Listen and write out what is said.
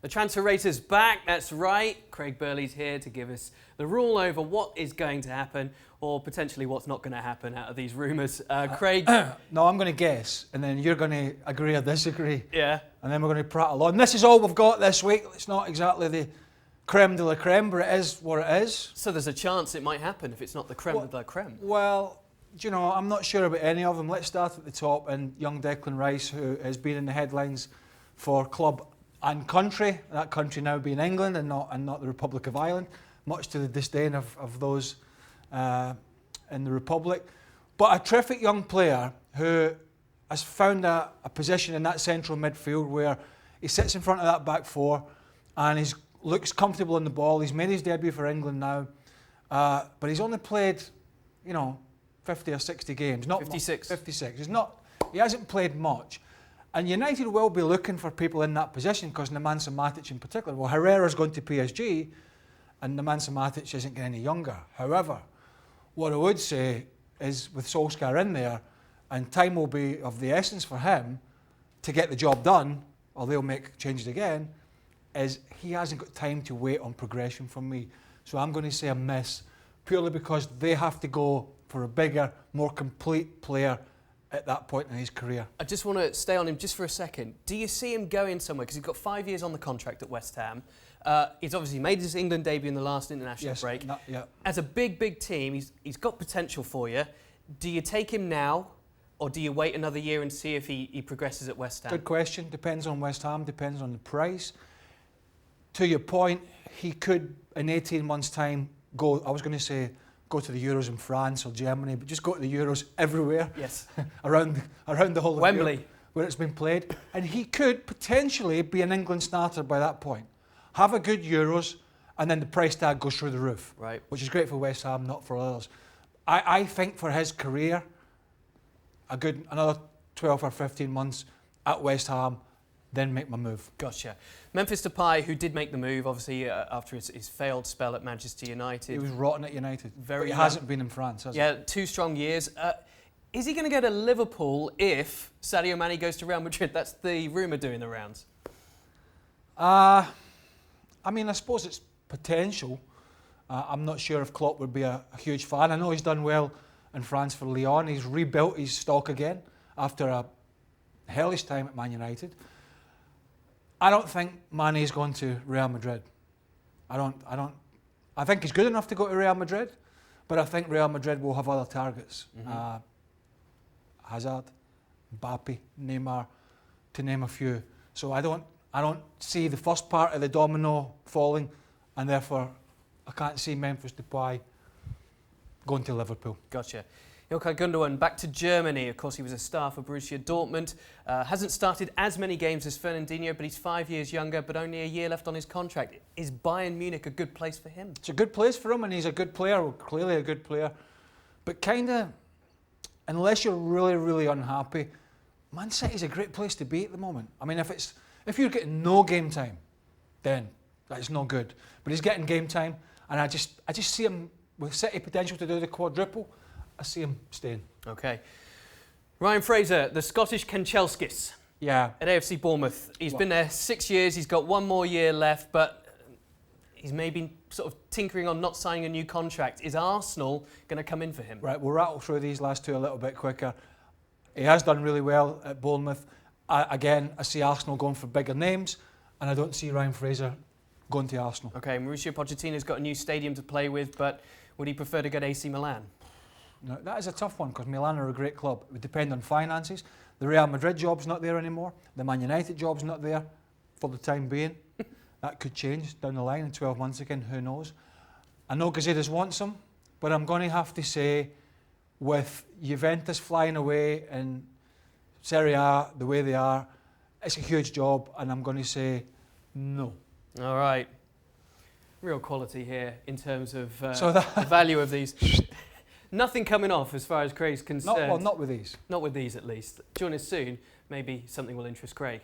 The transfer racer's back, that's right. Craig Burley's here to give us the rule over what is going to happen or potentially what's not going to happen out of these rumours. Craig? No, I'm going to guess, and then you're going to agree or disagree. Yeah. And then we're going to prattle on. This is all we've got this week. It's not exactly the creme de la creme, but it is what it is. So there's a chance it might happen if it's not the creme de la creme. Well, do you know, I'm not sure about any of them. Let's start at the top, and young Declan Rice, who has been in the headlines for club and country, that country now being England and not the Republic of Ireland, much to the disdain of those in the Republic. But a terrific young player who has found a position in that central midfield where he sits in front of that back four and he looks comfortable on the ball. He's made his debut for England now, but he's only played, 50 or 60 games. Not 56. 56. He hasn't played much. And United will be looking for people in that position because Nemanja Matic in particular. Well, Herrera's going to PSG and Nemanja Matic isn't getting any younger. However, what I would say is with Solskjaer in there, and time will be of the essence for him to get the job done, or they'll make changes again, is he hasn't got time to wait on progression from me. So I'm going to say a miss, purely because they have to go for a bigger, more complete player at that point in his career. I just want to stay on him just for a second. Do you see him going somewhere? Because he's got 5 years on the contract at West Ham. He's obviously made his England debut in the last international break. As a big team, he's got potential for you. Do you take him now, or do you wait another year and see if he progresses at West Ham? Good question. Depends on West Ham, depends on the price. To your point, he could, in 18 months' time, go to the Euros in France or Germany, but just go to the Euros everywhere. Yes. around the whole of Wembley, Europe, where it's been played. And he could potentially be an England starter by that point. Have a good Euros, and then the price tag goes through the roof. Right. Which is great for West Ham, not for others. I think for his career, another 12 or 15 months at West Ham, then make my move. Gotcha. Memphis Depay, who did make the move, obviously, after his failed spell at Manchester United. He was rotten at United. But he hasn't been in France, has he? Yeah, 2 strong years. Is he going to go to Liverpool if Sadio Mane goes to Real Madrid? That's the rumour doing the rounds. I suppose it's potential. I'm not sure if Klopp would be a huge fan. I know he's done well in France for Lyon. He's rebuilt his stock again after a hellish time at Man United. I don't think Mane is going to Real Madrid. I think he's good enough to go to Real Madrid, but I think Real Madrid will have other targets. Mm-hmm. Hazard, Mbappe, Neymar, to name a few. So I don't see the first part of the domino falling, and therefore I can't see Memphis Depay going to Liverpool. Gotcha. Ilkay Gundogan back to Germany. Of course, he was a star for Borussia Dortmund. Hasn't started as many games as Fernandinho, but he's 5 years younger, but only a year left on his contract. Is Bayern Munich a good place for him? It's a good place for him, and he's a good player, clearly a good player. But unless you're really, really unhappy, Man City's a great place to be at the moment. I mean, if you're getting no game time, then that's no good. But he's getting game time, and I just see him with City potential to do the quadruple. I see him staying. Okay. Ryan Fraser, the Scottish Kenchelskis. Yeah. At AFC Bournemouth. He's been there 6 years. He's got 1 more year left, but he's maybe sort of tinkering on not signing a new contract. Is Arsenal going to come in for him? Right, we'll rattle through these last two a little bit quicker. He has done really well at Bournemouth. Again, I see Arsenal going for bigger names, and I don't see Ryan Fraser going to Arsenal. Okay, Mauricio Pochettino's got a new stadium to play with, but would he prefer to go to AC Milan? No, that is a tough one because Milan are a great club. It would depend on finances. The Real Madrid job's not there anymore. The Man United job's not there for the time being. That could change down the line in 12 months again, who knows. I know Gazidis wants him, but I'm going to have to say, with Juventus flying away and Serie A the way they are, it's a huge job, and I'm going to say no. All right. Real quality here in terms of the value of these. Nothing coming off as far as Craig's concerned. Not with these. Not with these, at least. Join us soon. Maybe something will interest Craig.